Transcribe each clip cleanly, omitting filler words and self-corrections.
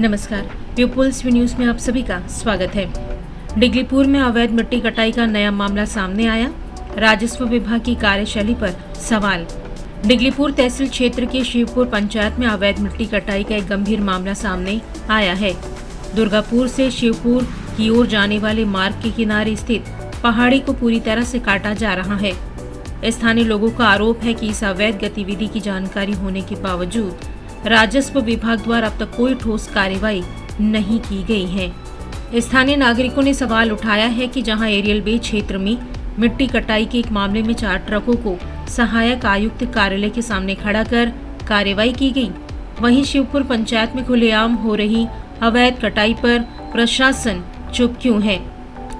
नमस्कार, people's news में आप सभी का स्वागत है। डिगलीपुर में अवैध मिट्टी कटाई का नया मामला सामने आया। राजस्व विभाग की कार्यशैली पर सवाल। डिगलीपुर तहसील क्षेत्र के शिवपुर पंचायत में अवैध मिट्टी कटाई का एक गंभीर मामला सामने आया है। दुर्गापुर से शिवपुर की ओर जाने वाले मार्ग के किनारे स्थित पहाड़ी को पूरी तरह से काटा जा रहा है। स्थानीय लोगों का आरोप है कि इस अवैध गतिविधि की जानकारी होने के बावजूद राजस्व विभाग द्वारा अब तक कोई ठोस कार्रवाई नहीं की गई है। स्थानीय नागरिकों ने सवाल उठाया है कि जहां एरियल बे क्षेत्र में मिट्टी कटाई के एक मामले में 4 ट्रकों को सहायक आयुक्त कार्यालय के सामने खड़ा कर कार्रवाई की गई, वहीं शिवपुर पंचायत में खुलेआम हो रही अवैध कटाई पर प्रशासन चुप क्यों है।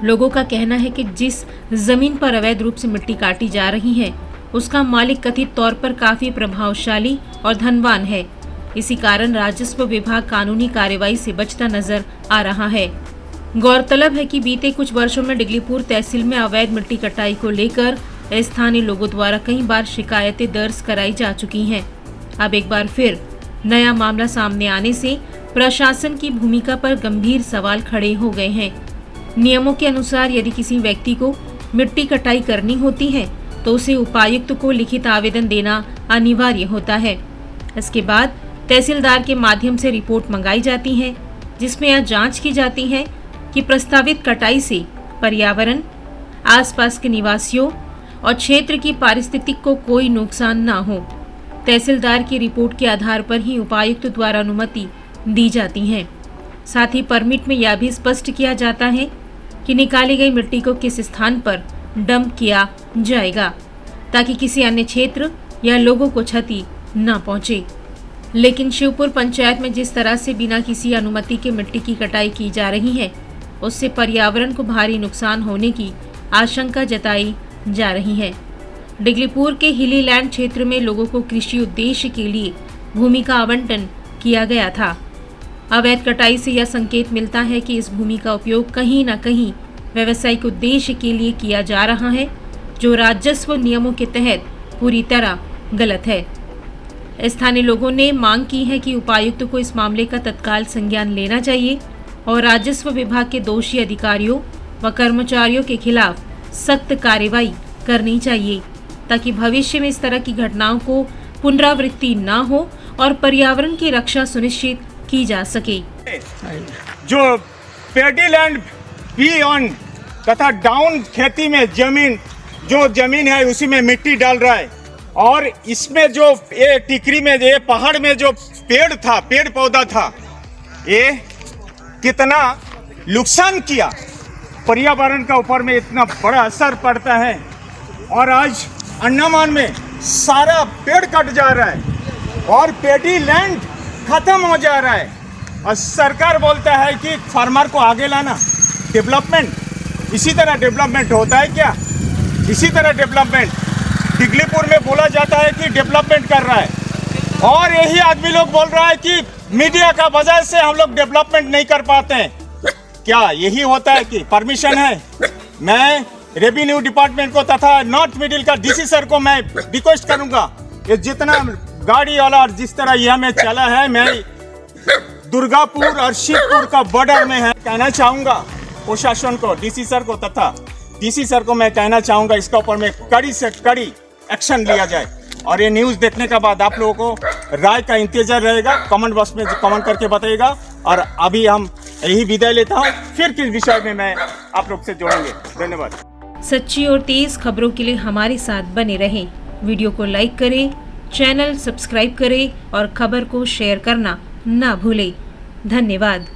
लोगों का कहना है कि जिस जमीन पर अवैध रूप से मिट्टी काटी जा रही है उसका मालिक कथित तौर पर काफी प्रभावशाली और धनवान है। इसी कारण राजस्व विभाग कानूनी कार्रवाई से बचता नजर आ रहा है। गौरतलब है कि बीते कुछ वर्षों में डिगलीपुर तहसील में अवैध मिट्टी कटाई को लेकर स्थानीय लोगों द्वारा कई बार शिकायतें दर्ज कराई जा चुकी हैं। अब एक बार फिर नया मामला सामने आने से प्रशासन की भूमिका पर गंभीर सवाल खड़े हो गए हैं। नियमों के अनुसार यदि किसी व्यक्ति को मिट्टी कटाई करनी होती है तो उसे उपायुक्त को लिखित आवेदन देना अनिवार्य होता है। इसके बाद तहसीलदार के माध्यम से रिपोर्ट मंगाई जाती है, जिसमें यह जांच की जाती है कि प्रस्तावित कटाई से पर्यावरण, आसपास के निवासियों और क्षेत्र की पारिस्थितिक को कोई नुकसान न हो। तहसीलदार की रिपोर्ट के आधार पर ही उपायुक्त द्वारा अनुमति दी जाती है। साथ ही परमिट में यह भी स्पष्ट किया जाता है कि निकाली गई मिट्टी को किस स्थान पर डंप किया जाएगा, ताकि किसी अन्य क्षेत्र या लोगों को क्षति न पहुंचे। लेकिन शिवपुर पंचायत में जिस तरह से बिना किसी अनुमति के मिट्टी की कटाई की जा रही है, उससे पर्यावरण को भारी नुकसान होने की आशंका जताई जा रही है। डिगलीपुर के हिली लैंड क्षेत्र में लोगों को कृषि उद्देश्य के लिए भूमि का आवंटन किया गया था। अवैध कटाई से यह संकेत मिलता है कि इस भूमि का उपयोग कहीं न कहीं व्यावसायिक उद्देश्य के लिए किया जा रहा है, जो राजस्व नियमों के तहत पूरी तरह गलत है। स्थानीय लोगों ने मांग की है कि उपायुक्त को इस मामले का तत्काल संज्ञान लेना चाहिए और राजस्व विभाग के दोषी अधिकारियों व कर्मचारियों के खिलाफ सख्त कार्रवाई करनी चाहिए, ताकि भविष्य में इस तरह की घटनाओं को पुनरावृत्ति न हो और पर्यावरण की रक्षा सुनिश्चित की जा सके। जो पेडी लैंड बी ऑन तथा डाउन खेती में जो जमीन है उसी में मिट्टी डाल रहा है, और इसमें जो ये टिकरी में ये पहाड़ में जो पेड़ पौधा था, ये कितना नुकसान किया पर्यावरण का ऊपर में, इतना बड़ा असर पड़ता है। और आज अंडमान में सारा पेड़ कट जा रहा है और पेडी लैंड खत्म हो जा रहा है, और सरकार बोलता है कि फार्मर को आगे लाना, डेवलपमेंट। इसी तरह डेवलपमेंट होता है क्या? इसी तरह डेवलपमेंट डिगलीपुर में बोला जाता है कि डेवलपमेंट कर रहा है, और यही आदमी लोग बोल रहा है कि मीडिया का वजह से हम लोग डेवलपमेंट नहीं कर पाते हैं। क्या यही होता है कि परमिशन है? मैं रेवेन्यू डिपार्टमेंट को तथा नॉर्थ मिडिल का डीसी सर को मैं रिक्वेस्ट करूंगा, ये जितना गाड़ी वाला और जिस तरह यह में चला है, मैं दुर्गापुर और शिवपुर का बॉर्डर में है, कहना चाहूंगा प्रशासन को, डीसी सर को तथा डीसी सर को मैं कहना चाहूंगा इसका ऊपर में कड़ी से कड़ी एक्शन लिया जाए। और ये न्यूज़ देखने के बाद आप लोगों को राय का इंतजार रहेगा, कमेंट बॉक्स में कमेंट करके बताइएगा। और अभी हम यही विदाई लेता हूँ, फिर किस विषय में मैं आप लोग से जोड़ेंगे। धन्यवाद। सच्ची और तेज खबरों के लिए हमारे साथ बने रहें। वीडियो को लाइक करें, चैनल सब्सक्राइब करें और खबर को शेयर करना ना भूलें। धन्यवाद।